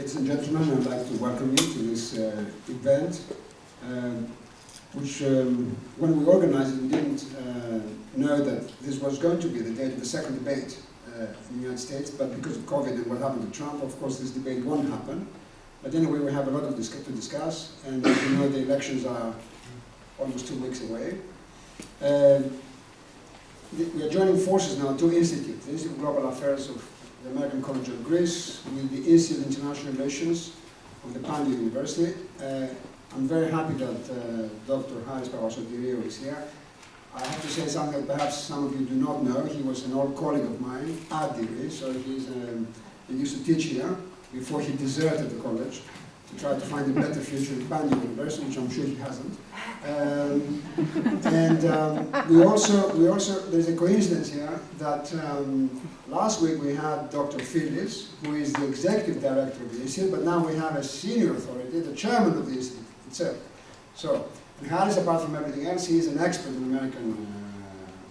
Ladies and gentlemen, I'd like to welcome you to this event, which when we organized it, we didn't know that this was going to be the date of the second debate in the United States, but because of COVID and what happened to Trump, of course this debate won't happen. But anyway, we have a lot of to discuss, and as you know, the elections are almost 2 weeks away. We are joining forces now, two institutes, the Institute of Global Affairs of the American College of Greece with the Institute of International Relations of the Panteion University. I'm very happy that Dr. Papasotiriou is here. I have to say something that perhaps some of you do not know. He was an old colleague of mine at Deree, so he used to teach here before he deserted the college to try to find a better future in Panteion University, which I'm sure he hasn't. We also, there's a coincidence here that last week we had Dr. Phyllis, who is the executive director of the institute, but now we have a senior authority, the chairman of the institute itself. So, and Harris, apart from everything else, he is an expert in American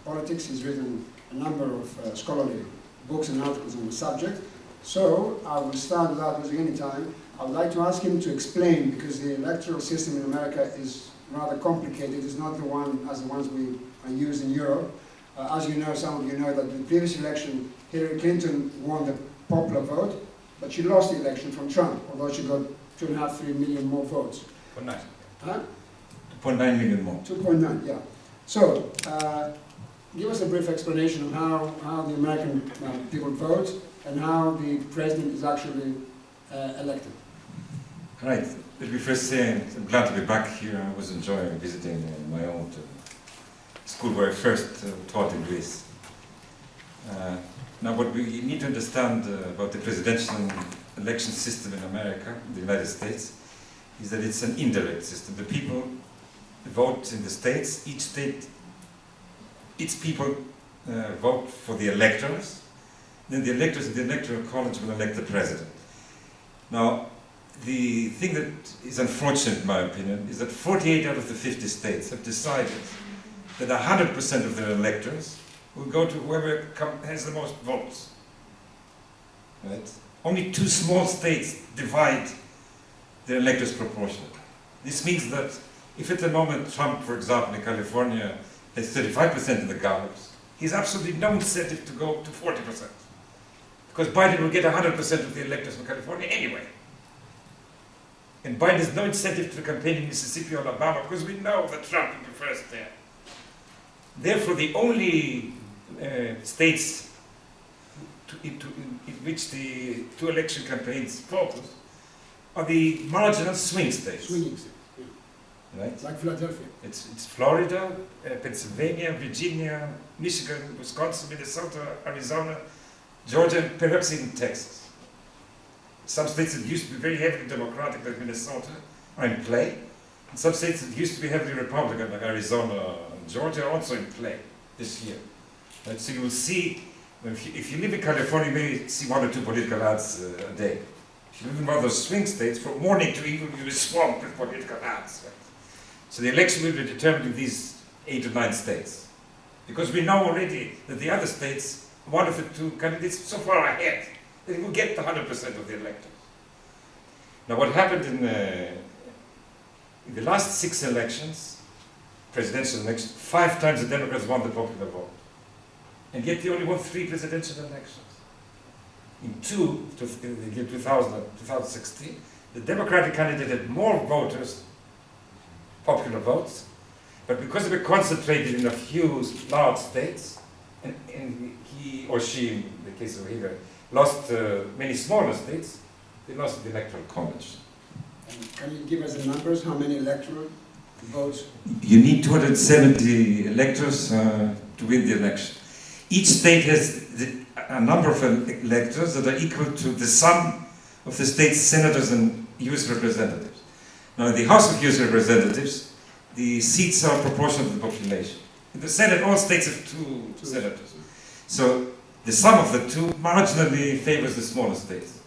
politics. He's written a number of scholarly books and articles on the subject. So, I will start without losing any time. I would like to ask him to explain, because the electoral system in America is rather complicated. It's not the one as the ones we use in Europe. As you know, some of you know that in the previous election, Hillary Clinton won the popular vote, but she lost the election from Trump, although she got 2.5, 3 million more votes. 2.9. Huh? 2.9 million more. 2.9, yeah. So, give us a brief explanation of how the American people vote and how the president is actually elected. Right. Let me first say I'm glad to be back here. I was enjoying visiting my own school where I first taught in Greece. Now what we need to understand about the presidential election system in America, the United States, is that it's an indirect system. The people vote in the states, its people vote for the electors, then the electors in the electoral college will elect the president. Now, the thing that is unfortunate, in my opinion, is that 48 out of the 50 states have decided that 100% of their electors will go to whoever has the most votes. Right? Only 2 small states divide their electors proportionally. This means that if at the moment Trump, for example, in California has 35% of the gallops, he has absolutely no incentive to go to 40%. Because Biden will get 100% of the electors from California anyway. And Biden has no incentive to campaign in Mississippi or Alabama because we know that Trump will be first there. Therefore, the only states in which the 2 election campaigns focus are the marginal swing states. Swinging states, yeah. Right? Like Philadelphia. It's Florida, Pennsylvania, Virginia, Michigan, Wisconsin, Minnesota, Arizona, Georgia, and perhaps even Texas. Some states that used to be very heavily Democratic, like Minnesota, are in play. And some states that used to be heavily Republican, like Arizona and Georgia, are also in play this year. Right? So you will see, if you live in California, you may see 1 or 2 political ads a day. If you live in one of those swing states, from morning to evening, you'll be swamped with political ads. Right? So the election will be determined in these 8 or 9 states. Because we know already that the other states, one of the 2 candidates so far ahead, they will get the 100% of the electors. Now what happened in the last 6 elections, presidential elections, 5 times the Democrats won the popular vote. And yet they only won 3 presidential elections. In 2, in the year 2016, the Democratic candidate had more voters, popular votes, but because they were concentrated in a few large states, and he or she, in the case of Hillary, lost many smaller states, they lost the electoral college. And can you give us the numbers? How many electoral votes? You need 270 electors to win the election. Each state has a number of electors that are equal to the sum of the state's senators and US representatives. Now in the House of US Representatives, the seats are proportional to the population. In the Senate, all states have 2 senators. So the sum of the 2 marginally favors the smaller states.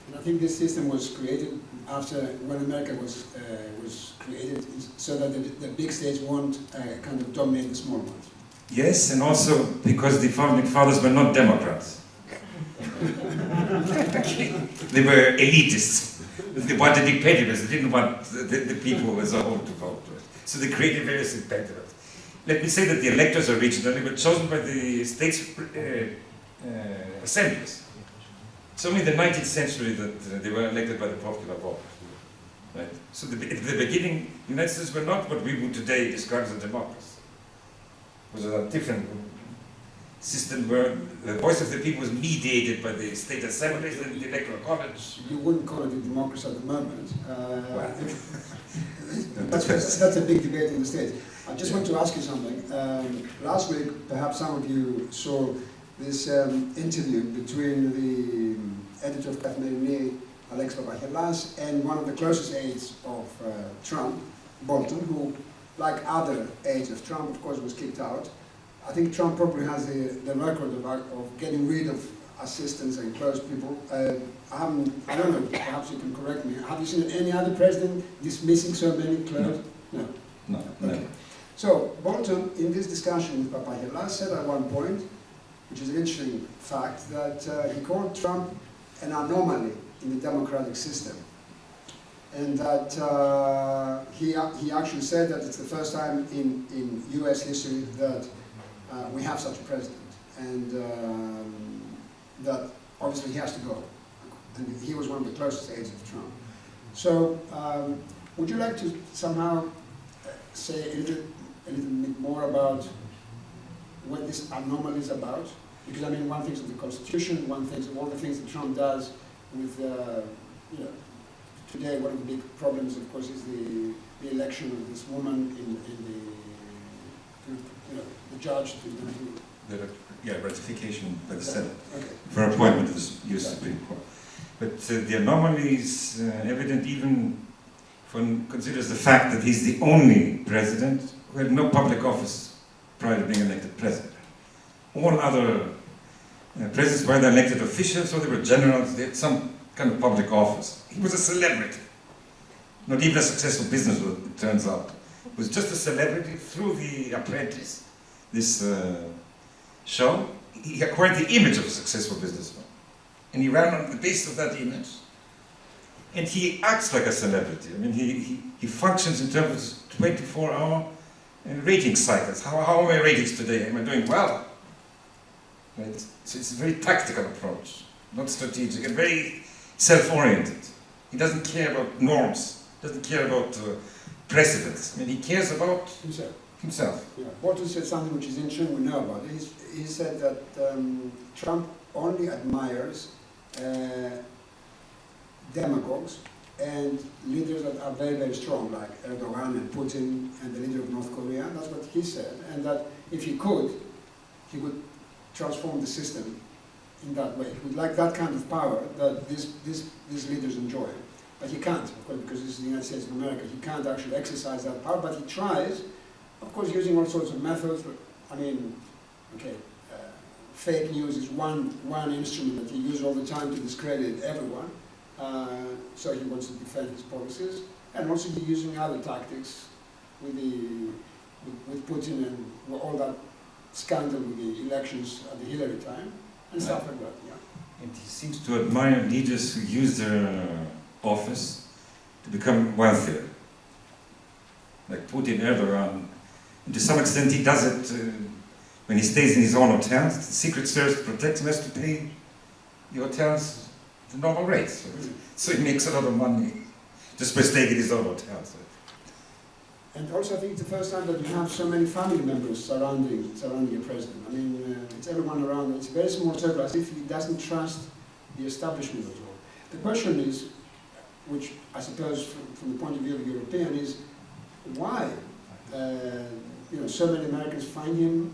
And I think this system was created after when America was created, so that the big states won't kind of dominate the small ones. Yes, and also because the founding fathers were not Democrats. They were elitists. They wanted dictatorships. They didn't want the people as a whole to vote. So they created various impediments. Let me say that the electors originally were chosen by the states' assemblies. It's only in the 19th century that they were elected by the popular vote. Right? So at the beginning, the United States were not what we would today describe as a democracy. It was a different system where the voice of the people was mediated by the state assemblies and the electoral college. You wouldn't call it a democracy at the moment. Well, that's a big debate in the States. I just want to ask you something. Last week, perhaps some of you saw this interview between the editor of Καθημερινή, Alex Papasotiriou, and one of the closest aides of Trump, Bolton, who, like other aides of Trump, of course, was kicked out. I think Trump probably has the record of getting rid of assistants and close people. I don't know, perhaps you can correct me. Have you seen any other president dismissing so many close? No. No. Okay. So, Bolton, in this discussion with Papasotiriou, said at one point, which is an interesting fact, that he called Trump an anomaly in the democratic system. And that he actually said that it's the first time in US history that we have such a president. And that obviously he has to go. And he was one of the closest aides of Trump. So, would you like to somehow say a little bit more about what this anomaly is about? Because I mean, one thing is the Constitution, one thing is all the things that Trump does with, you know, today one of the big problems, of course, is the election of this woman in the, you know, the judge. Ratification by the Senate okay. for appointment to the U.S. Supreme Court. But the anomaly is evident even if one considers the fact that he's the only president who had no public office prior to being elected president. All other presidents were either elected officials or they were generals, they had some kind of public office. He was a celebrity. Not even a successful businessman, it turns out. He was just a celebrity through The Apprentice, this show. He acquired the image of a successful businessman. And he ran on the basis of that image. And he acts like a celebrity. I mean, he functions in terms of 24-hour rating cycles. How are my ratings today? Am I doing well? Right? So it's a very tactical approach, not strategic, and very self-oriented. He doesn't care about norms, doesn't care about precedents. I mean, he cares about himself. Yeah. Bolton said something which is interesting, we know about it. He said that Trump only admires demagogues and leaders that are very, very strong, like Erdogan and Putin and the leader of North Korea. That's what he said. And that if he could transform the system in that way. He would like that kind of power that these leaders enjoy. But he can't, of course, because this is the United States of America. He can't actually exercise that power, but he tries, of course, using all sorts of methods. I mean, okay, fake news is one instrument that he uses all the time to discredit everyone. So he wants to defend his policies, and also he's using other tactics with Putin and all that scandal with the elections at the Hillary time and stuff like that. Yeah. And he seems to admire leaders who use their office to become wealthier, like Putin, Erdogan. And to some extent, he does it when he stays in his own hotels. The Secret Service protects him, has to pay the hotels the normal rates. So he makes a lot of money just by staying in his own hotels. And also, I think it's the first time that you have so many family members surrounding a president. I mean, it's everyone around. It's a very small circle, as if he doesn't trust the establishment at all. The question is, which I suppose from the point of view of the European, is why so many Americans find him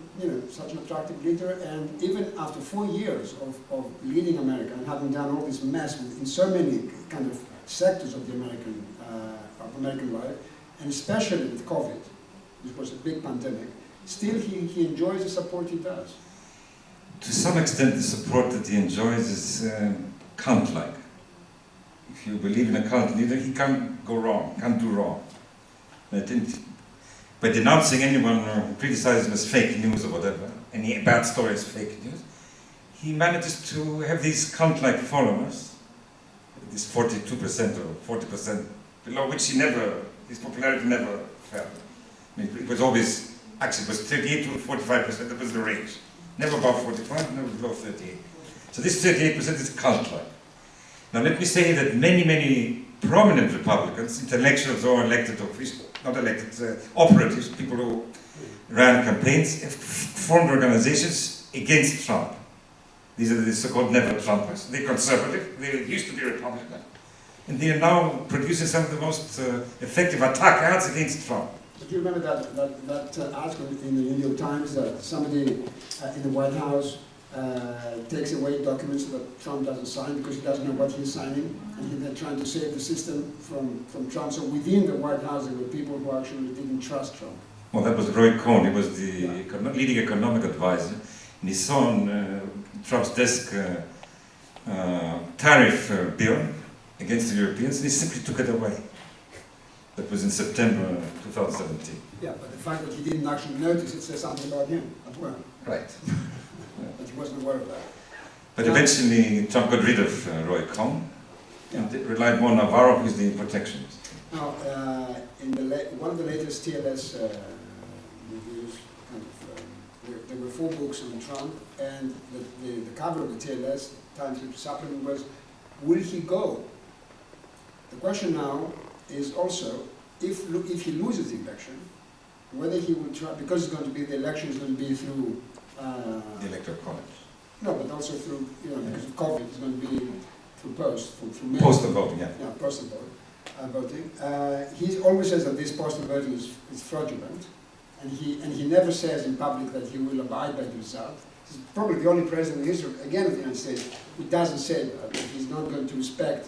such an attractive leader, and even after 4 years of leading America and having done all this mess in so many kind of sectors of the American life, and especially with COVID, which was a big pandemic, still he enjoys the support he does. To some extent, the support that he enjoys is cult-like. If you believe in a cult leader, he can't go wrong, can't do wrong. By denouncing anyone who criticizes him as fake news or whatever, any bad story is fake news, he manages to have these cult-like followers this 42% or 40% below which his popularity never fell. I mean, it was always, actually it was 38 to 45%, that was the range. Never above 45, never below 38. So this 38% is cult-like. Now let me say that many prominent Republicans, intellectuals or elected officials, not elected, operatives, people who ran campaigns, have formed organizations against Trump. These are the so-called never-Trumpers. They're conservative, they used to be Republican, and they are now producing some of the most effective attack ads against Trump. Do you remember that article in the New York Times that somebody in the White House takes away documents that Trump doesn't sign because he doesn't know what he's signing, and they're trying to save the system from Trump. So within the White House there were people who actually didn't trust Trump. Well, that was Roy Cohn. He was the leading economic advisor, and he saw on Trump's desk tariff bill against the Europeans, and he simply took it away. That was in September 2017. Yeah, but the fact that he didn't actually notice it says something about him as well. Right. But he wasn't aware of that. But eventually Trump got rid of Roy Cohn and relied more on Navarro, who's the protectionist. Now, in one of the latest TLS reviews, there were 4 books on Trump, and the cover of the TLS Times supplement was, will he go? The question now is also, if he loses the election, whether he will try, because it's going to be, the election is going to be through The Electoral College. no, but also through, because of COVID, it's going to be through through mail. Postal voting, yeah. Yeah, postal voting. He always says that this postal voting is fraudulent, and he never says in public that he will abide by the result. He's probably the only president in history, again, of the United States, who doesn't say that he's not going to respect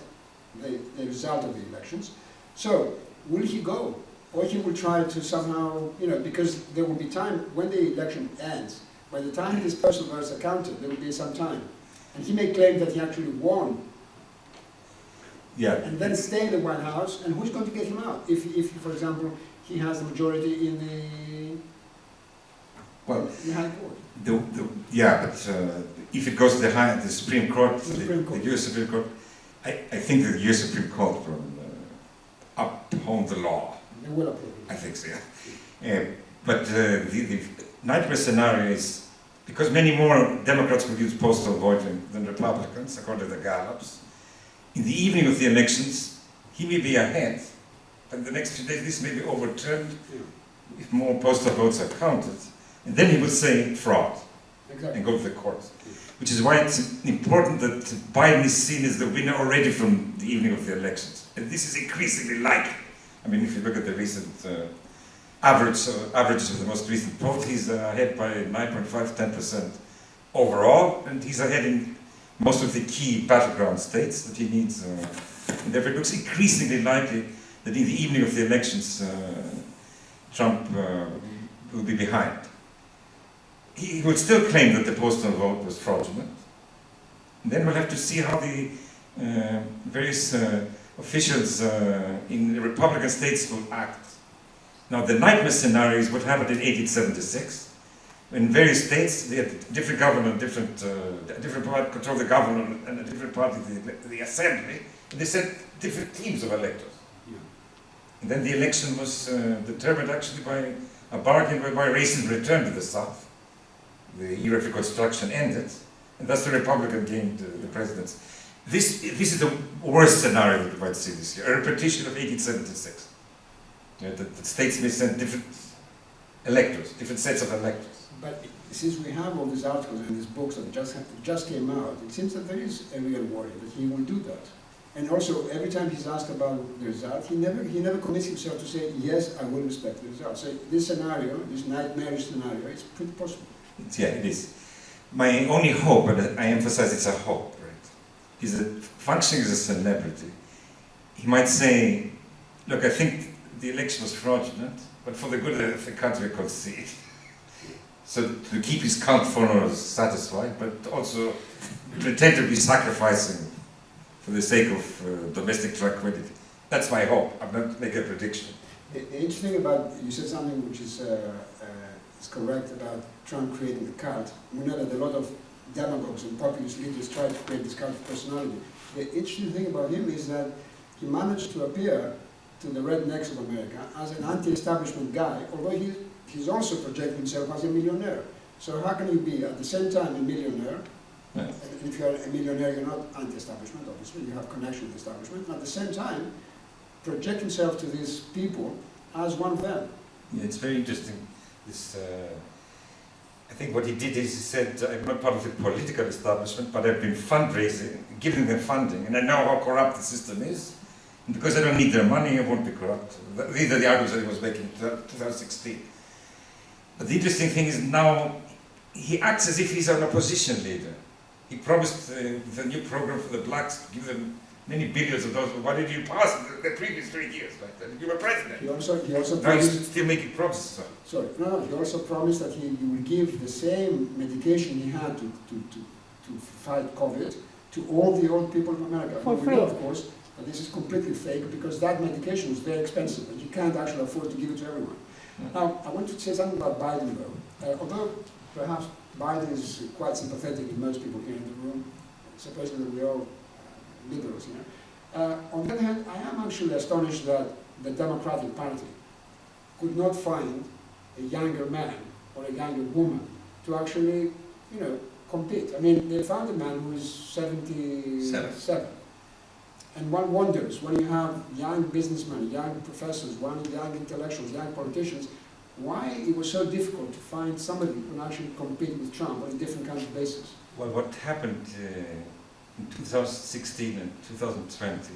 the result of the elections. So, will he go? Or he will try to somehow, because there will be time, when the election ends, by the time his postal votes are counted, there will be some time. And he may claim that he actually won. Yeah. And then stay in the White House, and who's going to get him out? If for example, he has the majority in the High Court. Yeah, but if it goes to the Supreme Court, the U.S. Supreme Court, I think the U.S. Supreme Court will uphold the law. They will uphold it. I think so, yeah. But the nightmare scenario is, because many more Democrats will use postal voting than Republicans, according to the Gallups, in the evening of the elections, he may be ahead, but in the next few days this may be overturned if more postal votes are counted, and then he will say fraud. Exactly. And go to the courts. Which is why it's important that Biden is seen as the winner already from the evening of the elections. And this is increasingly likely. I mean, if you look at the recent averages of the most recent poll, he's ahead by 9.5 to 10% overall, and he's ahead in most of the key battleground states that he needs. And therefore it looks increasingly likely that in the evening of the elections, Trump will be behind. He will still claim that the postal vote was fraudulent. And then we'll have to see how the various officials in the Republican states will act. Now, the nightmare scenario is what happened in 1876. In various states, they had different government, different party control the government, and a different party the assembly, and they sent different teams of electors. Yeah. And then the election was determined actually by a bargain whereby racism returned to the South. The era of Reconstruction ended, and thus the Republican gained the presidency. This is the worst scenario that we might see this year, a repetition of 1876. The states may send different electors, different sets of electors. But since we have all these articles and these books that just came out, it seems that there is a real worry that he will do that. And also, every time he's asked about the result, he never commits himself to say, yes, I will respect the result. So this scenario, this nightmarish scenario, is pretty possible. Yeah, it is. My only hope, and I emphasize it's a hope, right, is that functioning as a celebrity, he might say, look, I think the election was fraudulent, but for the good of the country, I concede. So to keep his cult followers satisfied, but also pretend to be sacrificing for the sake of domestic tranquility. That's my hope. I'm not making a prediction. The interesting thing about, you said something which is correct about Trump creating the cult. We know that a lot of demagogues and populist leaders try to create this kind of personality. The interesting thing about him is that he managed to appear to the rednecks of America as an anti-establishment guy, although he's also projecting himself as a millionaire. So how can you be at the same time a millionaire? And if you're a millionaire, you're not anti-establishment, obviously, you have connection with the establishment, and at the same time, project himself to these people as one of them. Yeah, it's very interesting. This, I think what he did is he said, I'm not part of the political establishment, but I've been fundraising, giving them funding, and I know how corrupt the system is. And because I don't need their money, I won't be corrupt. These are the arguments that he was making in 2016. But the interesting thing is now, he acts as if he's an opposition leader. He promised the new program for the blacks to give them many billions of dollars. Why did you pass the previous 3 years? Like you were president. He also now promised, he's still making promises. he also promised that he would give the same medication he had to fight COVID to all the old people of America. For we free. know, of course, that this is completely fake because that medication is very expensive and you can't actually afford to give it to everyone. Now, I want to say something about Biden, though. Although perhaps Biden is quite sympathetic with most people here in the room, supposedly we're all liberals here. On the other hand, I am actually astonished that the Democratic Party could not find a younger man or a younger woman to actually, compete. I mean, they found a man who is 77. And one wonders, when you have young businessmen, young professors, young intellectuals, young politicians, why it was so difficult to find somebody who can actually compete with Trump on a different kind of basis. Well, what happened in 2016 and 2020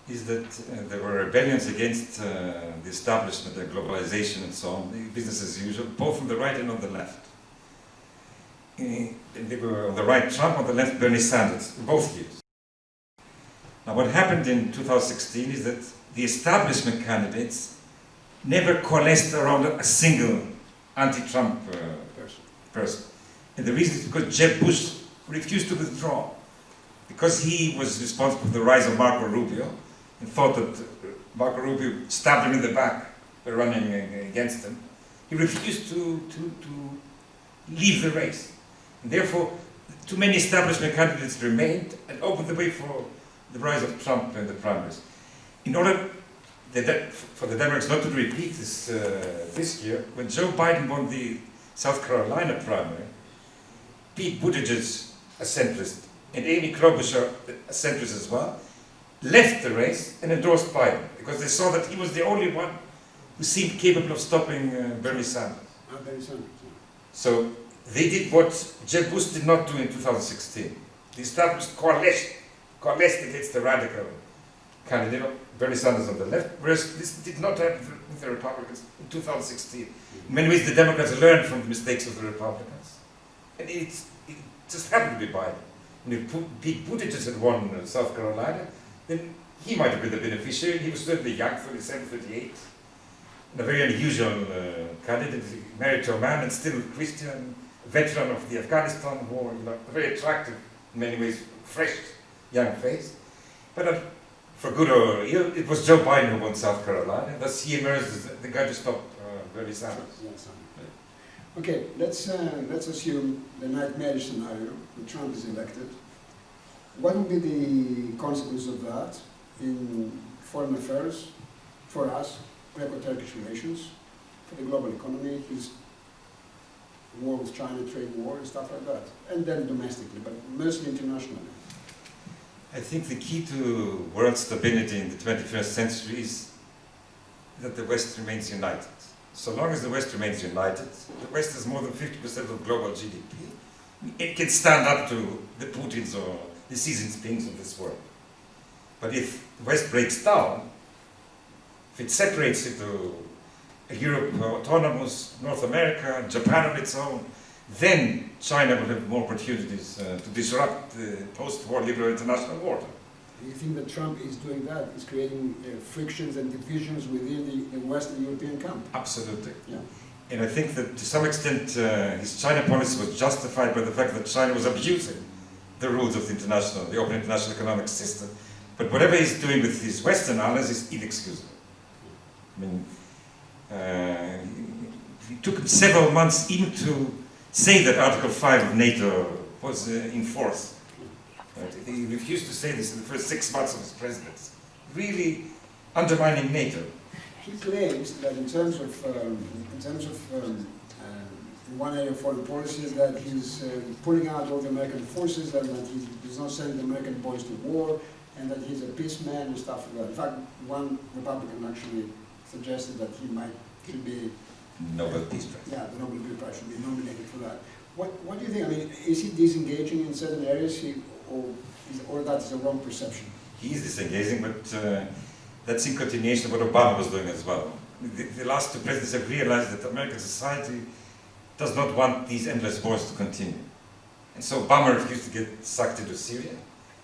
is that there were rebellions against the establishment, the globalization and so on, the business as usual, both on the right and on the left. And they were on the right Trump, on the left Bernie Sanders, both years. Now what happened in 2016 is that the establishment candidates never coalesced around a single anti-Trump person. And the reason is because Jeb Bush refused to withdraw. Because he was responsible for the rise of Marco Rubio and thought that Marco Rubio stabbed him in the back by running against him, he refused to leave the race. And therefore, too many establishment candidates remained and opened the way for the rise of Trump in the primaries. In order for the Democrats not to repeat this this year, when Joe Biden won the South Carolina primary, Pete Buttigieg, a centrist, and Amy Klobuchar, a centrist as well, left the race and endorsed Biden because they saw that he was the only one who seemed capable of stopping Bernie Sanders. So they did what Jeb Bush did not do in 2016. They established coalesced against the radical candidate, Bernie Sanders on the left, whereas this did not happen with the Republicans in 2016. In many ways, the Democrats learned from the mistakes of the Republicans. And it just happened to be Biden. And if Pete Buttigieg had won South Carolina, then he might have been the beneficiary. He was certainly young, 37, 38, and a very unusual candidate, married to a man and still Christian, veteran of the Afghanistan war, very attractive, in many ways, fresh, young face. But for good or ill, it was Joe Biden who won South Carolina. Thus he emerged as the guy to stop Bernie Sanders. Okay, let's assume the nightmarish scenario that Trump is elected. What would be the consequence of that in foreign affairs, for us, Greco-Turkish relations, for the global economy, his war with China, trade war, and stuff like that, and then domestically, but mostly internationally? I think the key to world stability in the 21st century is that the West remains united. So long as the West remains united, the West has more than 50% of global GDP. It can stand up to the Putins or the Xi Jinpings of this world. But if the West breaks down, if it separates into a Europe autonomous, North America, Japan on its own, then China will have more opportunities to disrupt the post-war liberal international order. Do you think that Trump is doing that? Is creating frictions and divisions within the Western European camp? Absolutely. Yeah. And I think that to some extent his China policy was justified by the fact that China was abusing the rules of the open international economic system. But whatever he's doing with his Western allies is inexcusable. I mean, it took him several months even to say that Article 5 of NATO was in force. Right? He refused to say this in the first 6 months of his presidency, really undermining NATO. He claims that in terms of in one area of foreign policy is that he's pulling out all the American forces and that he does not send the American boys to war and that he's a peace man and stuff like that. In fact, one Republican actually suggested that he could be Nobel Peace Prize. Yeah, the Nobel Peace Prize should be nominated for that. What do you think? I mean, is he disengaging in certain areas, or that is a wrong perception? He is disengaging, but that's in continuation of what Obama was doing as well. The last 2 presidents have realized that American society does not want these endless wars to continue. And so Obama refused to get sucked into Syria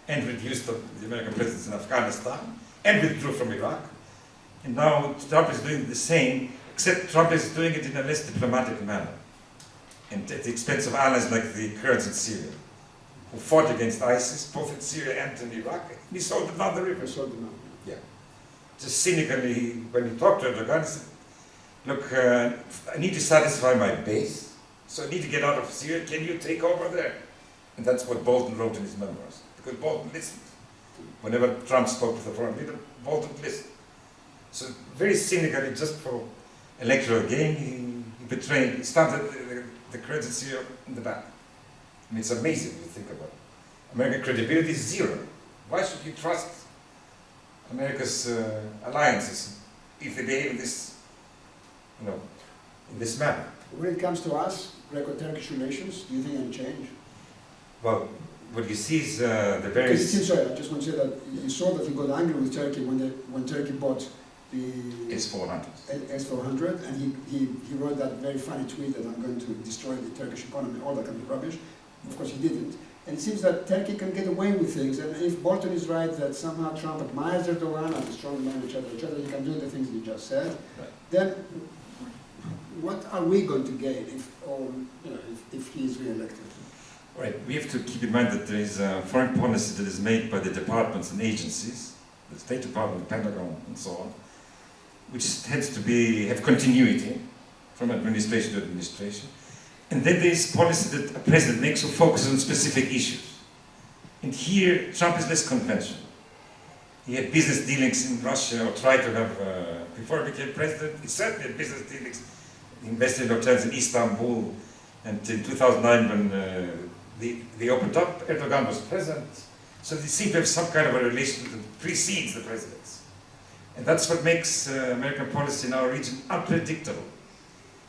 and reduced the American presence in Afghanistan and withdrew from Iraq. And now Trump is doing the same, except Trump is doing it in a less diplomatic manner and at the expense of allies like the Kurds in Syria, who fought against ISIS, both in Syria and in Iraq. He sold them down the river. Yeah. Just cynically, when he talked to Erdogan, he said, look, I need to satisfy my base, so I need to get out of Syria. Can you take over there? And that's what Bolton wrote in his memoirs, because Bolton listened. Whenever Trump spoke to the foreign leader, Bolton listened. So very cynically, just for electoral gain, he betrayed, he started the Kurds in Syria in the back. I mean, it's amazing if you think about it. American credibility is 0. Why should you trust America's alliances if they behave in this, in this manner? When it comes to us, Greco-Turkish relations, do you think any change? Well, what you see is the various... Sorry, I just want to say that you saw that he got angry with Turkey when Turkey bought the S-400, and he wrote that very funny tweet that I'm going to destroy the Turkish economy, all that kind of rubbish. Of course, he didn't. And it seems that Turkey can get away with things, and if Bolton is right that somehow Trump admires Erdogan as a strong man, etc., he can do the things he just said, right. Then what are we going to gain if he is re-elected? Right, we have to keep in mind that there is a foreign policy that is made by the departments and agencies, the State Department, the Pentagon, and so on, which tends to have continuity from administration to administration. And then there is policy that a president makes who focuses on specific issues. And here, Trump is less conventional. He had business dealings in Russia, or tried to have, before he became president, he certainly had business dealings. He invested in hotels in Istanbul, and in 2009 when they opened up, Erdogan was president. So they seem to have some kind of a relation that precedes the presidents. And that's what makes American policy in our region unpredictable.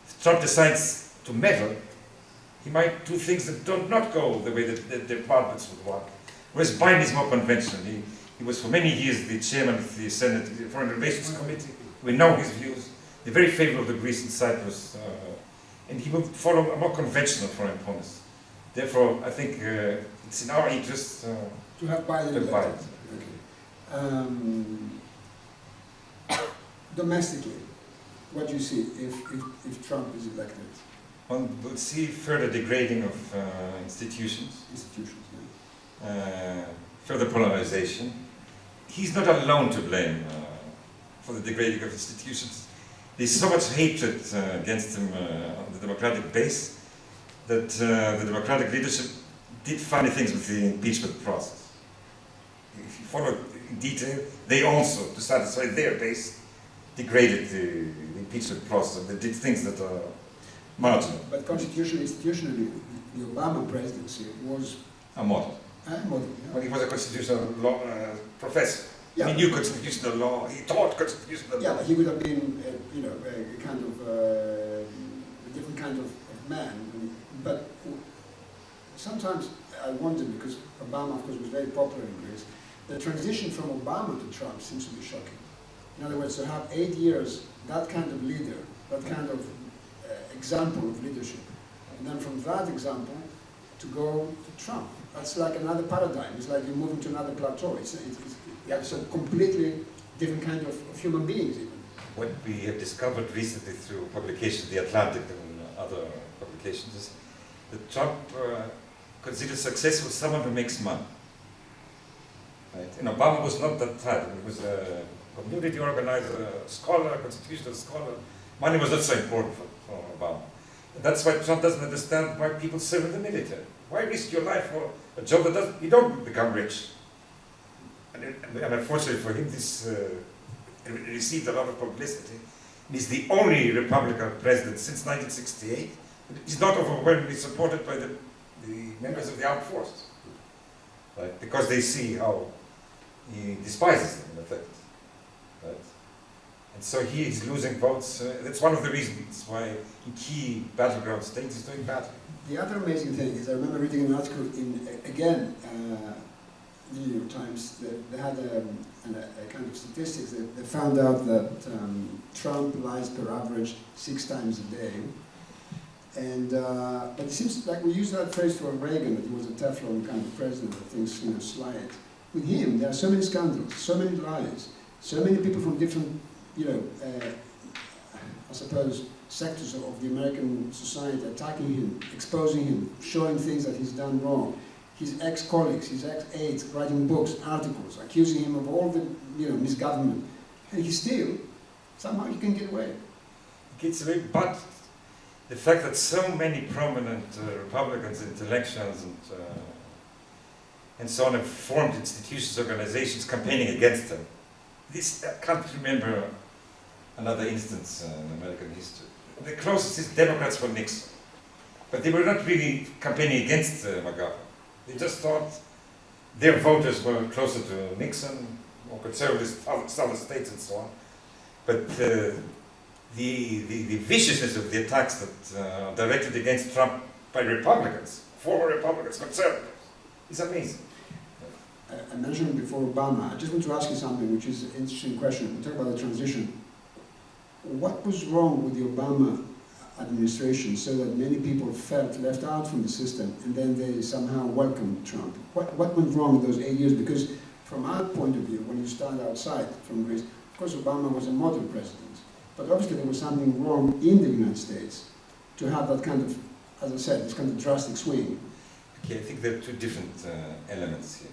If Trump decides to meddle, he might do things that do not go the way that the departments would want. Whereas Biden is more conventional. He was for many years the chairman of the Senate Foreign Relations Committee. We know his views. They're very favorable of the Greece and Cyprus. And he will follow a more conventional foreign policy. Therefore, I think it's in our interest to have Biden. Domestically, what do you see if Trump is elected? One will see further degrading of institutions. Further polarization. He's not alone to blame for the degrading of institutions. There's so much hatred against him on the Democratic base that the Democratic leadership did funny things with the impeachment process. If you follow in detail, they also, to satisfy their base, degraded the impeachment process. They did things that are marginal. But institutionally, the Obama presidency was a model. A model, yeah. Well, he was a constitutional law professor. Yeah. He knew constitutional law. He taught constitutional law. Yeah, but he would have been, a kind of a different kind of man. But sometimes I wonder, because Obama, of course, was very popular in Greece, the transition from Obama to Trump seems to be shocking. In other words, to have 8 years, that kind of leader, that kind of example of leadership, and then from that example to go to Trump. That's like another paradigm. It's like you're moving to another plateau. It's a completely different kind of human beings even. What we have discovered recently through publications, The Atlantic and other publications, is that Trump considers successful someone who makes money. Right? And Obama was not that type. He was a community organizer, a scholar, a constitutional scholar. Money was not so important for Obama. That's why Trump doesn't understand why people serve in the military. Why risk your life for a job that doesn't, you don't become rich? And unfortunately for him, this received a lot of publicity. He's the only Republican president since 1968. He's not overwhelmingly supported by the members of the armed forces, right? Because they see how he despises them, in effect, right? And so he is losing votes. That's one of the reasons why in key battleground states he's doing badly. The other amazing thing is I remember reading an article in, again, the New York Times, they had a kind of statistics. They found out that Trump lies per average 6 times a day. And, but it seems like we use that phrase for Reagan, that he was a Teflon kind of president, that things, slide. With him, there are so many scandals, so many lies, so many people from different, I suppose, sectors of the American society attacking him, exposing him, showing things that he's done wrong. His ex-colleagues, his ex-aides, writing books, articles, accusing him of all the, misgovernment. And he still, somehow he can get away. He gets away, but the fact that so many prominent Republicans, intellectuals, and so on have formed institutions, organizations campaigning against him. This, I can't remember another instance in American history. The closest is Democrats for Nixon. But they were not really campaigning against McGovern. They just thought their voters were closer to Nixon, more conservative, southern states and so on. But the viciousness of the attacks that are directed against Trump by Republicans, former Republicans, conservatives, is amazing. I mentioned before Obama. I just want to ask you something, which is an interesting question. We talk about the transition. What was wrong with the Obama administration so that many people felt left out from the system and then they somehow welcomed Trump? What went wrong in those 8 years? Because from our point of view, when you stand outside from Greece, of course Obama was a model president. But obviously there was something wrong in the United States to have that kind of, as I said, this kind of drastic swing. Okay, I think there are two different elements here.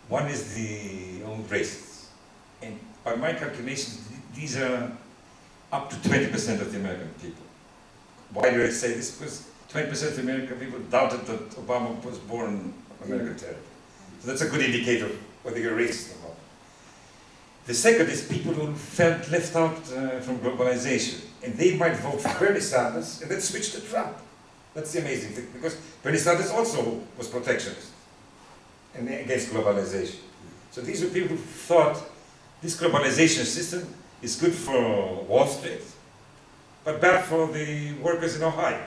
One is the old races. And by my calculations, these are up to 20% of the American people. Why do I say this? Because 20% of the American people doubted that Obama was born on American territory. So that's a good indicator of whether you're racist or not. The second is people who felt left out from globalization. And they might vote for Bernie Sanders and then switch to Trump. That's the amazing thing, because Bernie Sanders also was protectionist and against globalization. So these were people who thought this globalization system is good for Wall Street, but bad for the workers in Ohio,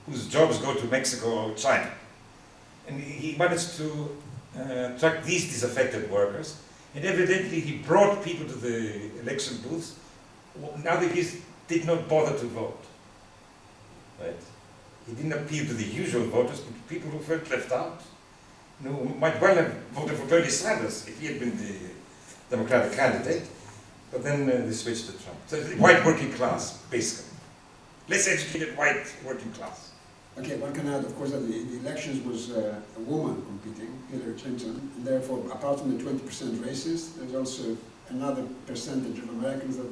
whose jobs go to Mexico or China. And he managed to attract these disaffected workers, and evidently he brought people to the election booths now that he did not bother to vote. Right? He didn't appeal to the usual voters, but to people who felt left out, who might well have voted for Bernie Sanders if he had been the Democratic candidate, but then they switched to Trump. So the white working class, basically. Less educated white working class. Okay, one can add, of course, that the elections was a woman competing, Hillary Clinton, and therefore, apart from the 20% racist, there's also another percentage of Americans that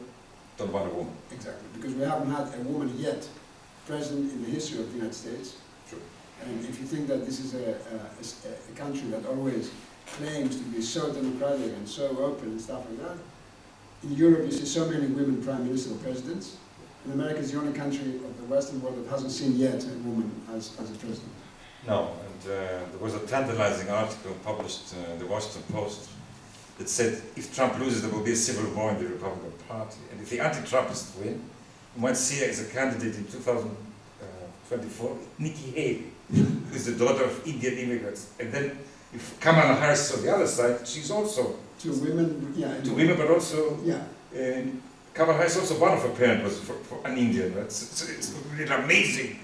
don't want a woman. Exactly, because we haven't had a woman yet present in the history of the United States. True. And if you think that this is a country that always claims to be so democratic and so open and stuff like that, in Europe you see so many women prime ministers or presidents, and America is the only country of the Western world that hasn't seen yet a woman as a president. No, and there was a tantalizing article published in the Washington Post that said if Trump loses there will be a civil war in the Republican Party, and if the anti-Trumpists win, you might see her as a candidate in 2024, Nikki Haley, who is the daughter of Indian immigrants. And then if Kamala Harris is on the other side, she's also to women, yeah. To women, but also yeah. Kamala Harris also one of her parents was for an Indian. Right? So it's really an amazing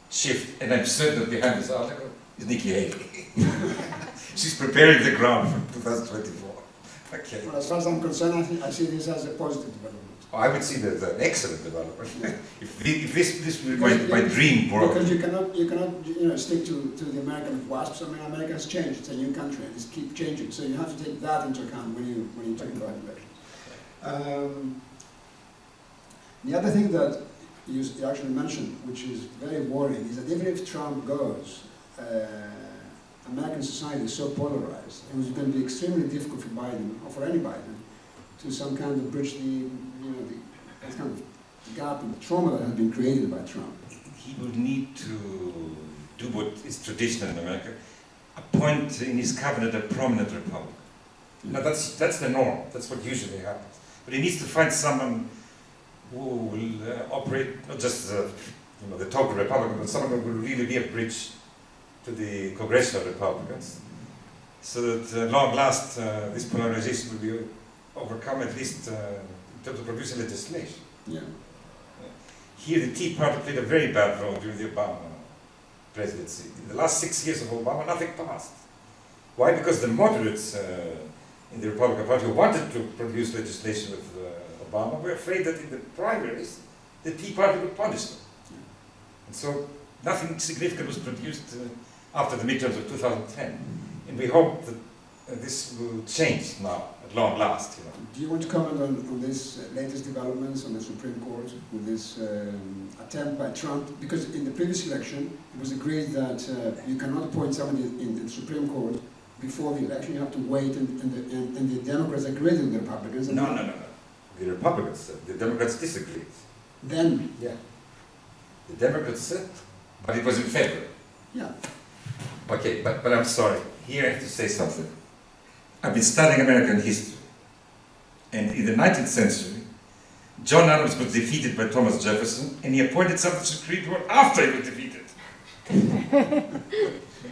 shift, and I'm certain that behind this article is Nikki Haley. She's preparing the ground for 2024. Okay. Well, as far as I'm concerned, I see this as a positive development. Oh, I would see that as an excellent development. if this was my dream world. Because you cannot stick to the American wasps. I mean, America has changed. It's a new country, and it's keep changing. So you have to take that into account when you talk about elections. The other thing that you actually mentioned, which is very worrying, is that even if Trump goes, American society is so polarized, it was going to be extremely difficult for Biden, or for any Biden, to some kind of bridge that kind of gap and trauma that has been created by Trump. He will need to do what is traditional in America, appoint in his cabinet a prominent Republican. Now that's the norm, that's what usually happens. But he needs to find someone who will operate, not just the total Republican, but someone who will really be a bridge to the congressional Republicans, so that at long last this polarization will be overcome, at least in terms of producing legislation. Yeah. Here the Tea Party played a very bad role during the Obama presidency. In the last 6 years of Obama, nothing passed. Why? Because the moderates in the Republican Party who wanted to produce legislation with Obama were afraid that in the primaries, the Tea Party would punish them. And so nothing significant was produced after the midterms of 2010. And we hope that this will change now, at long last. Do you want to comment on this latest developments on the Supreme Court with this attempt by Trump? Because in the previous election, it was agreed that you cannot appoint somebody in the Supreme Court before the election. You have to wait, and the Democrats agreed with the Republicans. No. The Republicans, the Democrats disagreed. Then? Yeah. The Democrats said, but it was in February. Yeah. Okay, but I'm sorry. Here I have to say something. I've been studying American history. And in the 19th century, John Adams was defeated by Thomas Jefferson, and he appointed someone to the Supreme Court after he was defeated.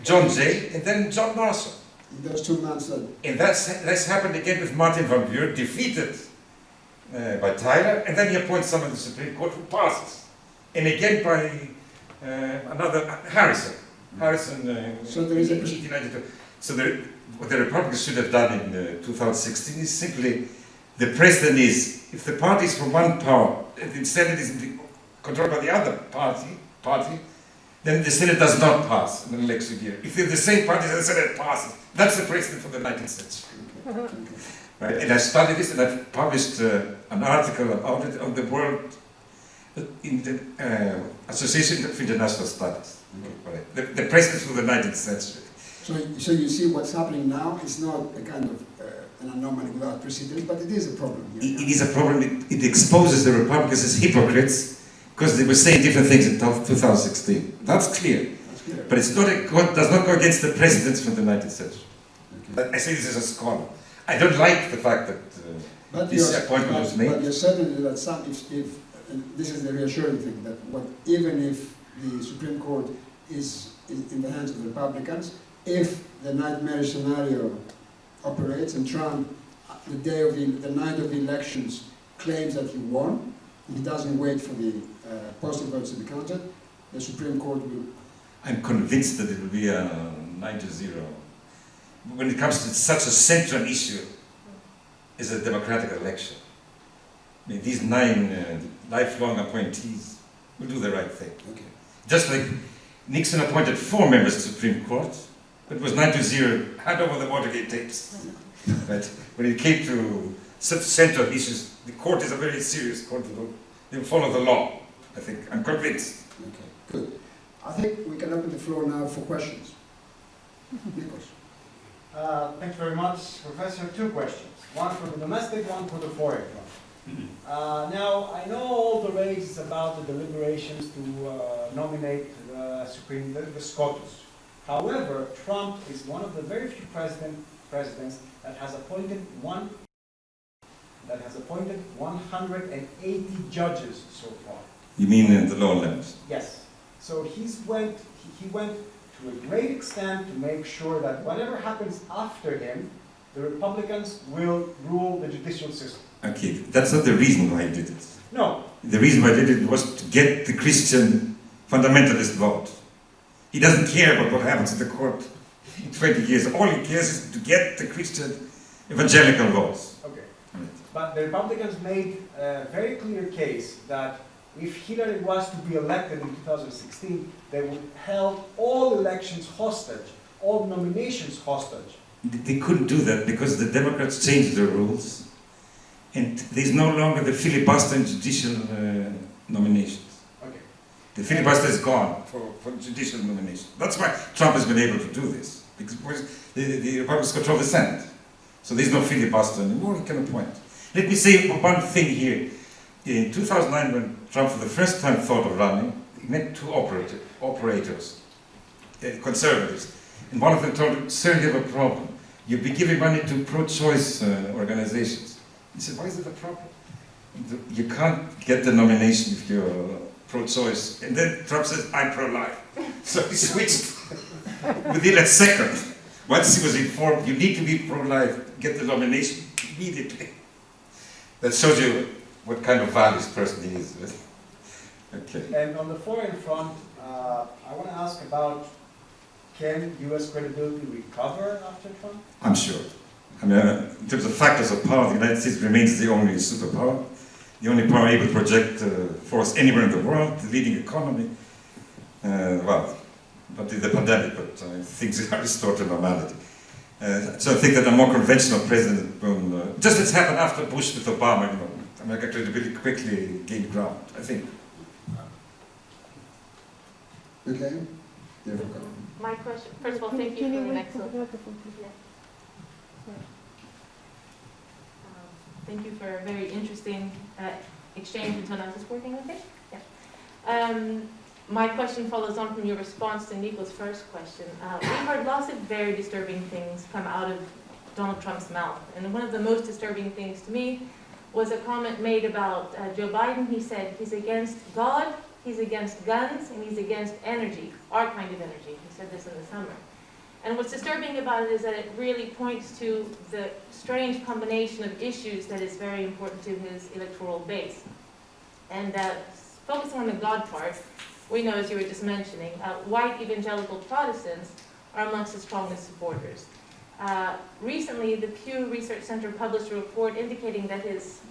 John Jay, and then John Marshall. In those 2 months. And that's happened again with Martin Van Buren, defeated by Tyler, and then he appoints someone to the Supreme Court who passes. And again by another, Harrison. So there is a 1892. So what the Republicans should have done in 2016 is simply, the precedent is, if the party is from one power, and the Senate is controlled by the other party, then the Senate does not pass in an election year. If they're the same party, then the Senate passes. That's the precedent for the 19th century. Right? And I studied this, and I've published an article about it on the World in the Association of International Studies. Right? The precedent for the 19th century. So you see what's happening now is not a kind of an anomaly without precedent, but it is a problem here. It is a problem. It exposes the Republicans as hypocrites because they were saying different things in 2016. That's clear. But it's not does not go against the precedents from the 19th century. Okay. I say this as a scholar. I don't like the fact that this appointment was made. But you're certain that some, if and this is the reassuring thing, that even if the Supreme Court is in the hands of the Republicans, if the nightmare scenario operates and Trump, the night of the elections, claims that he won, and he doesn't wait for the postal votes to be counted, the Supreme Court will... I'm convinced that it will be a 9-0. When it comes to such a central issue as a democratic election, I mean, these 9 lifelong appointees will do the right thing. Okay. Just like Nixon appointed 4 members to the Supreme Court, but it was 9-0, hand over the Watergate tapes. But when it came to such central issues, the court is a very serious court. They will follow the law, I think. I'm convinced. Okay, good. I think we can open the floor now for questions. Nikos. Thanks very much, Professor. 2 questions. One for the domestic, one for the foreign one. Now, I know all the rage about the deliberations to nominate the SCOTUS. However, Trump is one of the very few presidents that has appointed 180 judges so far. You mean the law limits? Yes. So he went to a great extent to make sure that whatever happens after him, the Republicans will rule the judicial system. Okay, that's not the reason why he did it. No. The reason why he did it was to get the Christian fundamentalist vote. He doesn't care about what happens in the court in 20 years. All he cares is to get the Christian evangelical votes. Okay. Right. But the Republicans made a very clear case that if Hillary was to be elected in 2016, they would held all elections hostage, all nominations hostage. They couldn't do that because the Democrats changed the rules, and there's no longer the filibuster in judicial nominations. The filibuster is gone for judicial nomination. That's why Trump has been able to do this, because the Republicans control the Senate. So there's no filibuster anymore, he can appoint. Let me say one thing here. In 2009, when Trump for the first time thought of running, he met two operators, conservatives. And one of them told him, "Sir, you have a problem. You've been giving money to pro-choice organizations." He said, "Why is it a problem? You can't get the nomination if you're pro-choice." And then Trump says, "I'm pro-life." So he switched within a second. Once he was informed, you need to be pro-life, get the nomination immediately. That shows you what kind of values person he is. Okay. And on the foreign front, I want to ask about, can U.S. credibility recover after Trump? I'm sure. I mean, in terms of factors of power, the United States remains the only superpower, the only power able to project force anywhere in the world, the leading economy. Well, not in the pandemic, but things are restored to normality. So I think that a more conventional president will, just as happened after Bush with Obama, you know, American credibility quickly gained ground, I think. Okay? There we go. My question, first of all, thank you for an excellent. Thank you for a very interesting exchange until now. Is this working okay? Yeah. My question follows on from your response to Nico's first question. We've heard lots of very disturbing things come out of Donald Trump's mouth. And one of the most disturbing things to me was a comment made about Joe Biden. He said he's against God, he's against guns, and he's against energy, our kind of energy. He said this in the summer. And what's disturbing about it is that it really points to the strange combination of issues that is very important to his electoral base. And focusing on the God part, we know, as you were just mentioning, white evangelical Protestants are amongst his strongest supporters. Recently, the Pew Research Center published a report indicating that his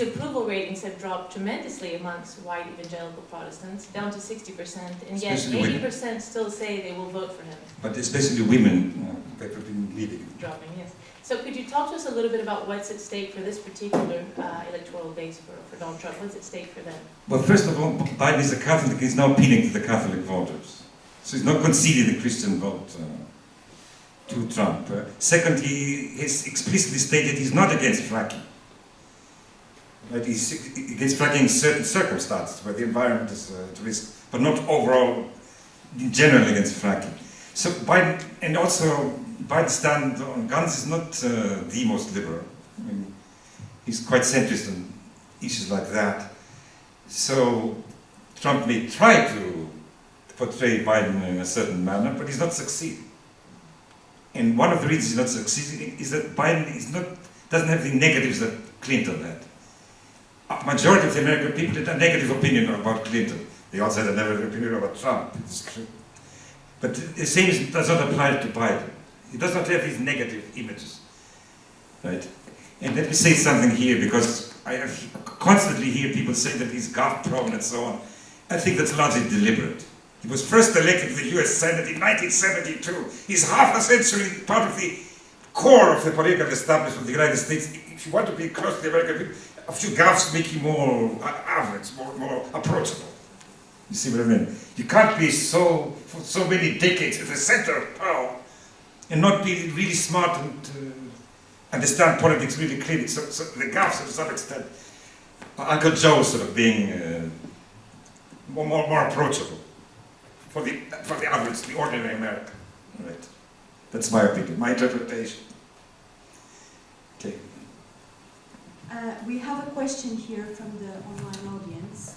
approval ratings have dropped tremendously amongst white evangelical Protestants, down to 60%, and yet 80% still say they will vote for him. But especially women, that have been leading. Dropping, yes. So could you talk to us a little bit about what's at stake for this particular electoral base for Donald Trump? What's at stake for them? Well, first of all, Biden is a Catholic. He's now appealing to the Catholic voters. So he's not conceding the Christian vote to Trump. Second, he has explicitly stated he's not against fracking. Right? He's against fracking in certain circumstances where the environment is at risk, but not overall, in general, against fracking. So Biden, and also Biden's stand on guns is not the most liberal. I mean, he's quite centrist on issues like that. So Trump may try to portray Biden in a certain manner, but he's not succeeding. And one of the reasons he's not succeeding is that Biden doesn't have the negatives that Clinton had. A majority of the American people had a negative opinion about Clinton. They also had a negative opinion about Trump. It's true. But the same does not apply to Biden. He does not have these negative images. Right? And let me say something here, because I constantly hear people say that he's gov-prone and so on. I think that's largely deliberate. He was first elected to the US Senate in 1972. He's half a century part of the core of the political establishment of the United States. If you want to be close to the American people, a few gaffes make you more average, more approachable. You see what I mean? You can't be for so many decades at the center of power and not be really smart and understand politics really clearly. So the gaffes, to some extent, Uncle Joe sort of being more approachable for the average, the ordinary American. Right? That's my opinion, my interpretation. Okay. We have a question here from the online audience,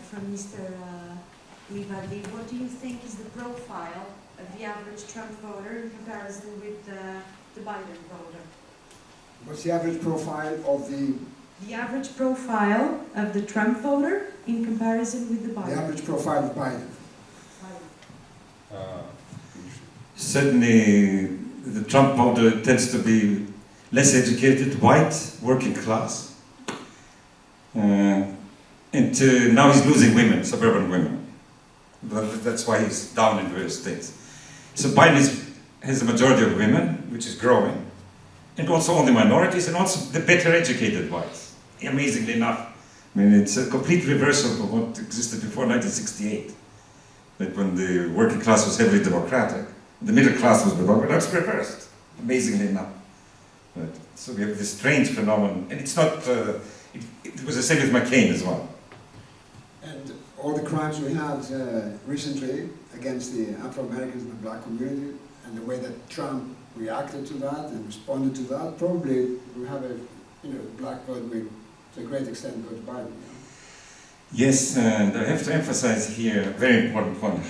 from Mr. Livadi. What do you think is the profile of the average Trump voter in comparison with the Biden voter? What's the average profile of the... The average profile of the Trump voter in comparison with the Biden? The average profile of Biden. Certainly, the Trump voter tends to be less educated, white, working class. And now he's losing women, suburban women. That's why he's down in various states. So Biden has a majority of women, which is growing, and also only minorities, and also the better educated whites. Amazingly enough, I mean, it's a complete reversal of what existed before 1968. That when the working class was heavily democratic, the middle class was Republican. Now it's reversed, amazingly enough. Right. So we have this strange phenomenon, and it's not. It was the same with McCain as well. And all the crimes we had recently against the Afro-Americans and the black community, and the way that Trump reacted to that and responded to that, probably we have a black vote with, to a great extent, go to Biden. Yes, and I have to emphasize here a very important point.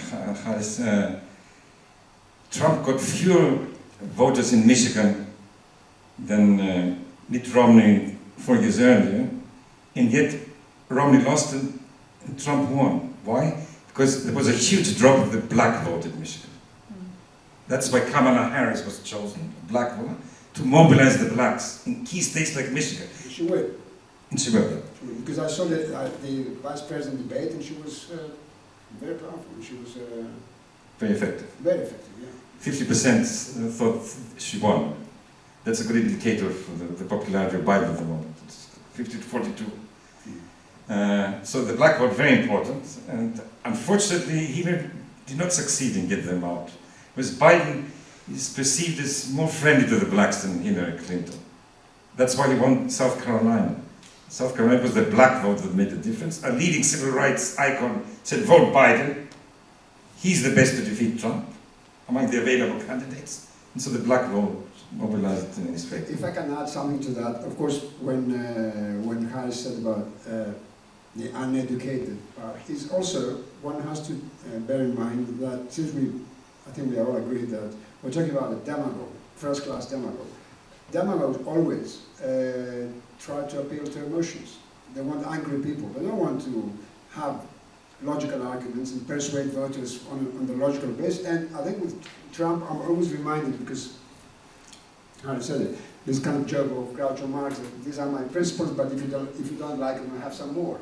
Trump got fewer voters in Michigan than Mitt Romney 4 years earlier, and yet Romney lost and Trump won. Why? Because there was a huge drop of the black vote in Michigan. That's why Kamala Harris was chosen, a black woman, to mobilize the blacks in key states like Michigan. She will. And she will. Because I saw the vice president debate, and she was very powerful. She was Very effective. very effective, yeah. 50% thought she won. That's a good indicator for the popularity of Biden at the moment. It's 50 to 42. So the black vote, very important. And unfortunately, Hillary did not succeed in getting them out. Whereas Biden is perceived as more friendly to the blacks than Hillary Clinton. That's why he won South Carolina. South Carolina was the black vote that made the difference. A leading civil rights icon said, vote Biden. He's the best to defeat Trump among the available candidates. And so the black vote mobilized in his favor. If I can add something to that, of course, when Harris said about the uneducated part, he's also, one has to bear in mind that since I think we all agree that we're talking about a demagogue, first-class demagogue. Demagogues always try to appeal to emotions. They want angry people. They don't want to have logical arguments and persuade voters on the logical basis. And I think with Trump, I'm always reminded, because Harris said it, this kind of joke of Groucho Marx, that these are my principles, but if you don't like them, I have some more.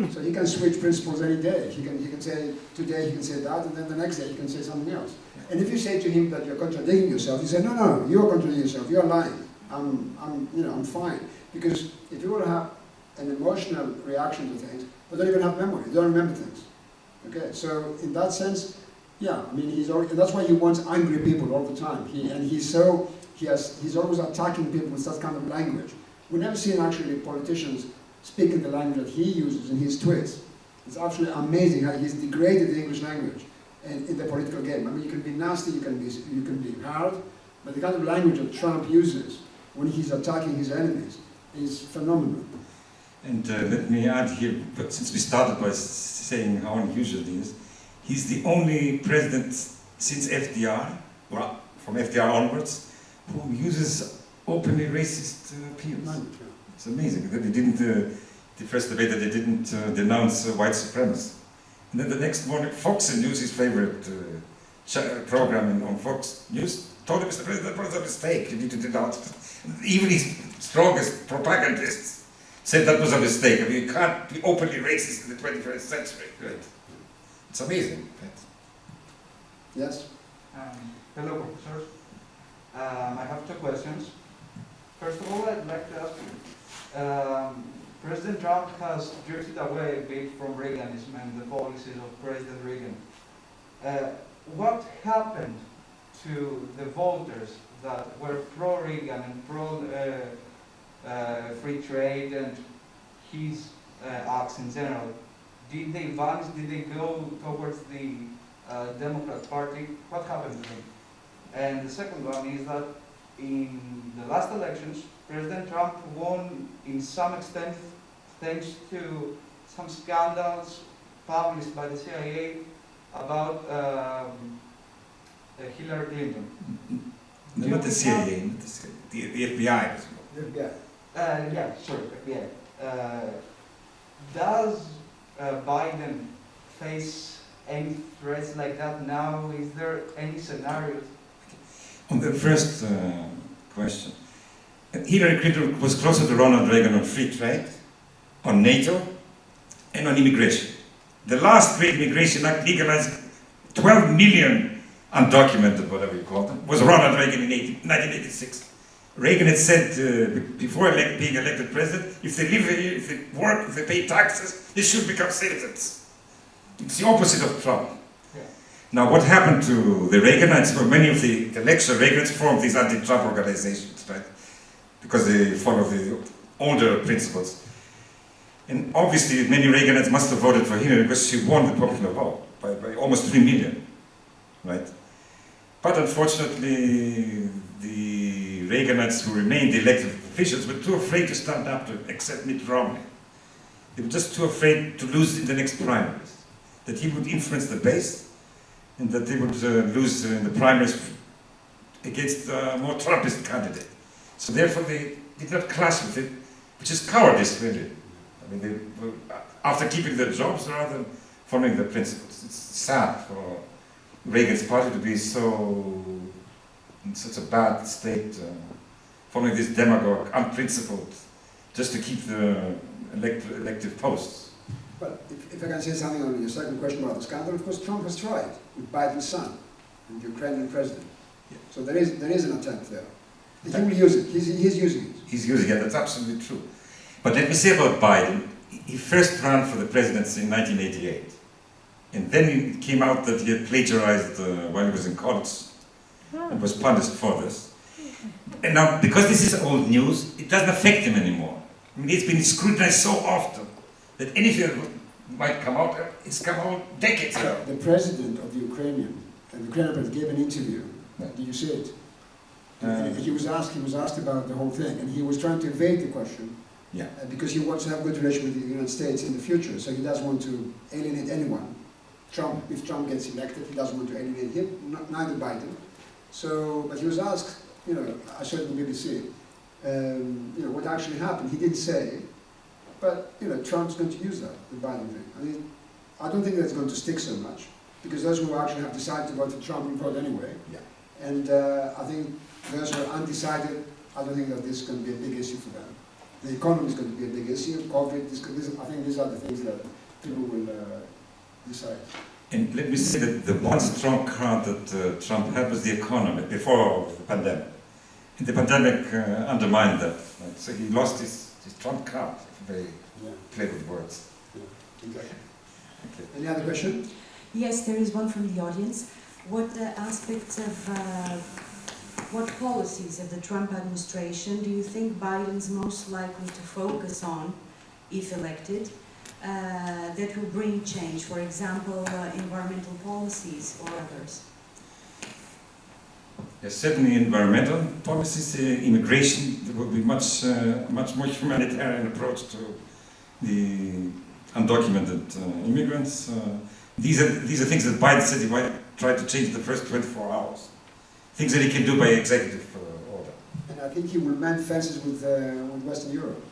So he can switch principles any day. He can say, today he can say that, and then the next day he can say something else. And if you say to him that you're contradicting yourself, he says, no, you're contradicting yourself, you're lying. I'm fine. Because if you will have an emotional reaction to things, but don't even have memory, you don't remember things. Okay, so in that sense, yeah, I mean, that's why he wants angry people all the time. He's always attacking people with that kind of language. We've never seen actually politicians speaking the language that he uses in his tweets. It's absolutely amazing how he's degraded the English language in the political game. I mean, you can be nasty, you can be hard, but the kind of language that Trump uses when he's attacking his enemies is phenomenal. And let me add here, but since we started by saying how unusual it is, he's the only president since FDR, or from FDR onwards, who uses openly racist appeals. It's amazing that they didn't, the first debate that they didn't denounce white supremacy. And then the next morning, Fox News, his favorite program on Fox News, told him, Mr. President, that was a mistake, you need to denounce it. Even his strongest propagandists said that was a mistake. I mean, you can't be openly racist in the 21st century. Right? It's amazing. Right? Yes? Hello, professors. I have two questions. First of all, I'd like to ask you, President Trump has drifted away a bit from Reaganism and the policies of President Reagan. What happened to the voters that were pro-Reagan and pro-free trade and his acts in general? Did they vanish? Did they go towards the Democrat Party? What happened to them? And the second one is that in the last elections, President Trump won in some extent thanks to some scandals published by the CIA about Hillary Clinton. No, not the CIA, the FBI. Yeah, sorry, FBI. Does Biden face any threats like that now? Is there any scenarios? On the first question, Hillary Clinton was closer to Ronald Reagan on free trade, on NATO, and on immigration. The last great immigration act legalized 12 million undocumented, whatever you call them, was Ronald Reagan in 1986. Reagan had said before being elected president, if they live here, if they work, if they pay taxes, they should become citizens. It's the opposite of Trump. Yeah. Now, what happened to the Reaganites? Well, many of the intellectual Reaganites formed these anti-Trump organizations, right? Because they follow the older principles. And obviously, many Reaganites must have voted for Hillary because she won the popular vote by almost 3 million, right? But unfortunately, the Reaganites who remained elected officials were too afraid to stand up to accept Mitt Romney. They were just too afraid to lose in the next primaries, that he would influence the base, and that they would lose in the primaries against a more Trumpist candidate. So therefore, they did not clash with it, which is cowardice, really. I mean, they were, after keeping their jobs rather than following their principles. It's sad for Reagan's party to be so in such a bad state, following this demagogue, unprincipled, just to keep the elective posts. But if I can say something on your second question about the scandal, of course Trump has tried with Biden's son, the Ukrainian president. Yeah. So there is an attempt there. He will use it. He's using it. He's using it, that's absolutely true. But let me say about Biden, he first ran for the presidency in 1988. And then it came out that he had plagiarized while he was in college and was punished for this. And now, because this is old news, it doesn't affect him anymore. I mean, it's been scrutinized so often that anything that might come out, it's come out decades ago. The president of the Ukrainian president gave an interview. Yeah. Did you see it? And he was asked about the whole thing, and he was trying to evade the question. Yeah. Because he wants to have good relation with the United States in the future, so he doesn't want to alienate anyone. If Trump gets elected, he doesn't want to alienate him, neither Biden. So, but he was asked, I saw it on BBC, what actually happened. He didn't say, but Trump's going to use that, the Biden thing. I mean, I don't think that's going to stick so much, because those who actually have decided to vote for Trump will vote anyway. Yeah. And I think those who are undecided, I don't think that this is going to be a big issue for them. The economy is going to be a big issue. COVID, I think these are the things that people will decide. And let me say that the one strong card that Trump had was the economy before the pandemic. And the pandemic undermined that. Right? So he lost his Trump card, if they play with words. Yeah, exactly. Okay. Any other question? Yes, there is one from the audience. What aspects of, what policies of the Trump administration do you think Biden's most likely to focus on, if elected, that will bring change? For example, environmental policies or others? Yes, certainly environmental policies, immigration. There will be much more humanitarian approach to the undocumented immigrants. These are things that Biden said he might try to change in the first 24 hours. Things that he can do by executive order. And I think he will mend fences with Western Europe.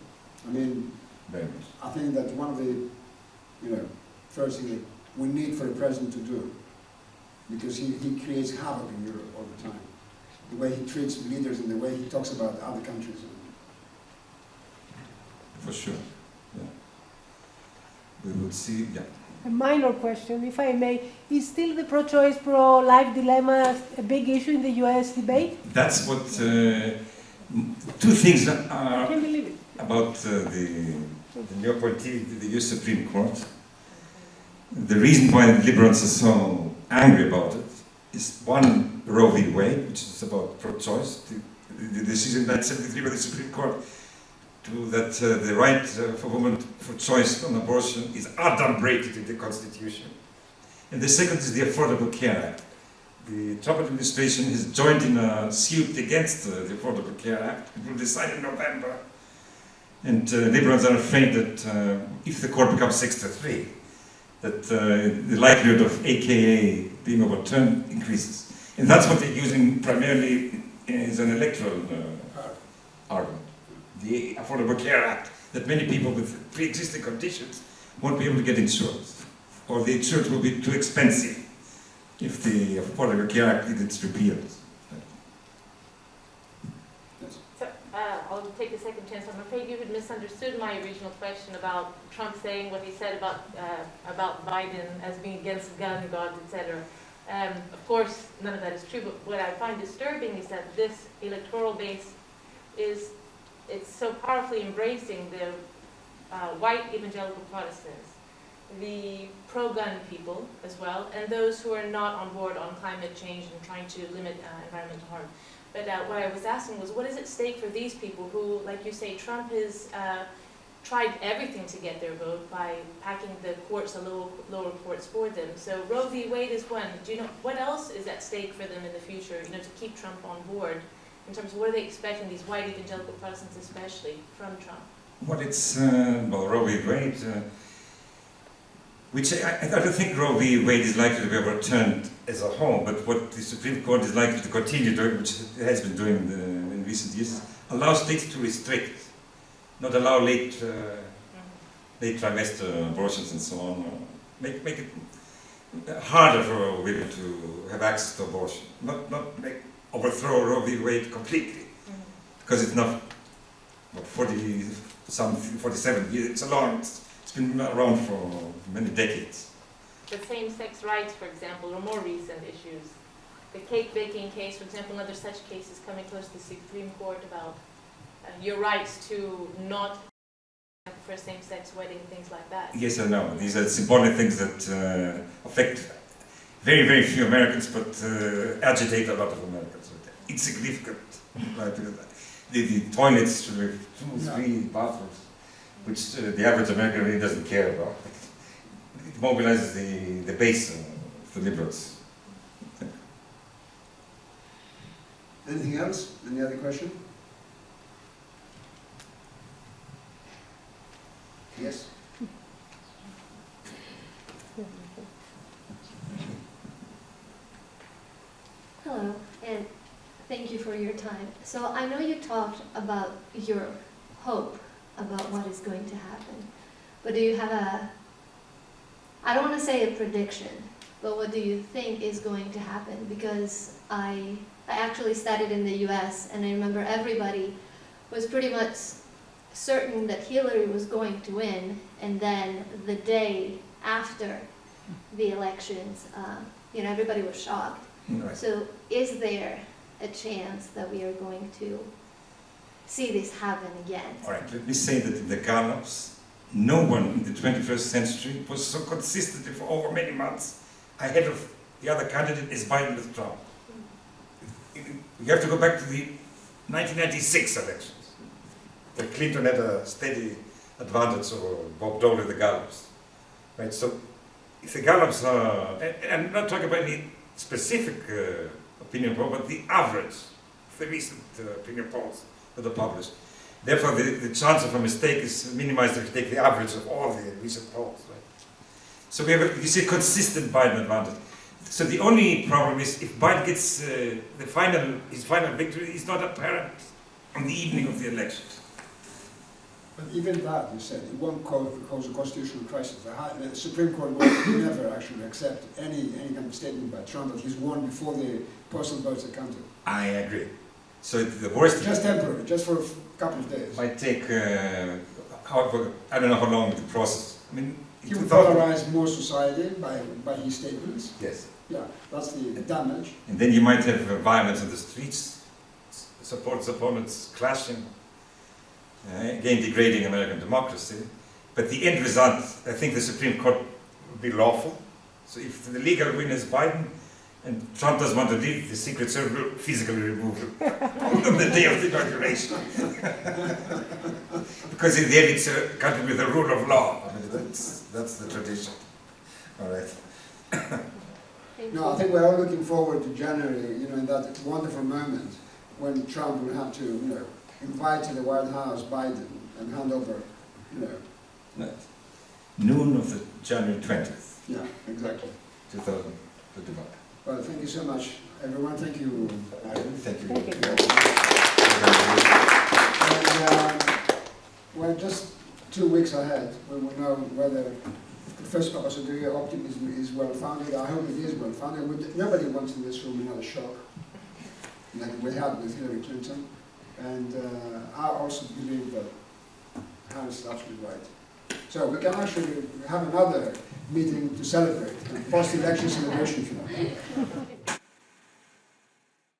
I mean, Very much. I think that one of the, first thing that we need for a president to do, because he creates havoc in Europe all the time. The way he treats leaders and the way he talks about other countries. For sure. Yeah. We will see. Yeah. A minor question, if I may. Is still the pro-choice, pro-life dilemma a big issue in the US debate? That's what two things I are can't believe it. about the new appointee to the US Supreme Court. The reason why the liberals are so angry about it is one, Roe v. Wade, which is about pro-choice, the decision in 1973 by the Supreme Court that the right for women for choice on abortion is adumbrated in the Constitution. And the second is the Affordable Care Act. The Trump administration has joined in a suit against the Affordable Care Act. It will decide in November. And liberals are afraid that if the court becomes 6-3, that the likelihood of AKA being overturned increases. And that's what they're using primarily as an electoral argument. The Affordable Care Act, that many people with pre-existing conditions won't be able to get insurance, or the insurance will be too expensive if the Affordable Care Act is repealed. So, I'll take a second chance. I'm afraid you had misunderstood my original question about Trump saying what he said about Biden as being against gun gods, etc. Of course, none of that is true, but what I find disturbing is that this electoral base is it's so powerfully embracing the white evangelical Protestants, the pro-gun people as well, and those who are not on board on climate change and trying to limit environmental harm. But what I was asking was, what is at stake for these people who, like you say, Trump has tried everything to get their vote by packing the courts, the lower courts for them. So Roe v. Wade is one. Do you know what else is at stake for them in the future, you know, to keep Trump on board in terms of what are they expecting, these white evangelical Protestants especially, from Trump? Well, it's, well, Roe v. Wade, which I don't think Roe v. Wade is likely to be overturned as a whole, but what the Supreme Court is likely to continue doing, which it has been doing in recent years, allow states to restrict, not allow late trimester abortions and so on, make it harder for women to have access to abortion, not overthrow Roe v. Wade completely, because it's not, what, 47 years, it's been around for many decades. But same-sex rights, for example, are more recent issues. The cake baking case, for example, and other such cases coming close to the Supreme Court about your rights to not for same-sex wedding, things like that. Yes, I know. These are symbolic things that affect very, very few Americans, but agitate a lot of Americans. Insignificant. The toilets with 2, 3 bathrooms, which the average American really doesn't care about. It mobilizes the base of the liberals. Anything else? Any other question? Yes? Hello, and thank you for your time. So I know you talked about your hope about what is going to happen, but do you have I don't want to say a prediction, but what do you think is going to happen? Because I actually studied in the US, and I remember everybody was pretty much certain that Hillary was going to win, and then the day after the elections, you know, everybody was shocked. Right. So is there a chance that we are going to see this happen again? All right, let me say that in the gallops, no one in the 21st century was so consistently for over many months ahead of the other candidate as Biden with Trump. You have to go back to the 1996 elections, where Clinton had a steady advantage over Bob Dole in the gallops. Right, so if the gallops are, and I'm not talking about any specific opinion poll, but the average of the recent opinion polls that are published. Therefore, the chance of a mistake is minimized if you take the average of all the recent polls. Right? So we have, you see, consistent Biden advantage. So the only problem is if Biden gets his final victory is not apparent on the evening of the election. But even that, you said, it won't cause a constitutional crisis. The Supreme Court will never actually accept any kind of statement by Trump that he's won before the postal votes are counted. I agree. So the worst... Just temporary, just for a couple of days. Might take, however, I don't know how long the process... I mean, He will polarize more society by his statements. Yes. Yeah, that's the damage. And then you might have violence in the streets, opponents clashing, again degrading American democracy. But the end result, I think the Supreme Court will be lawful. So if the legal winner is Biden, and Trump doesn't want to leave, the Secret Service will physically remove him on the day of the inauguration. Because in the end it's a country with a rule of law. I mean, that's the tradition. All right. No, I think we're all looking forward to January, you know, in that wonderful moment when Trump will have to, you know, invite to the White House Biden and hand over, you know. Right. Noon of the January 20th, Yeah, exactly. 2021. Well, thank you so much, everyone. Thank you, Aaron. Thank you. Thank you. And well, just 2 weeks ahead, we will know whether Professor Papasotiriou optimism is well-founded. I hope it is well-founded. Nobody wants in this room another shock, like we had with Hillary Clinton. And I also believe that Hans is absolutely right. So we can actually have another meeting to celebrate, a post-election celebration.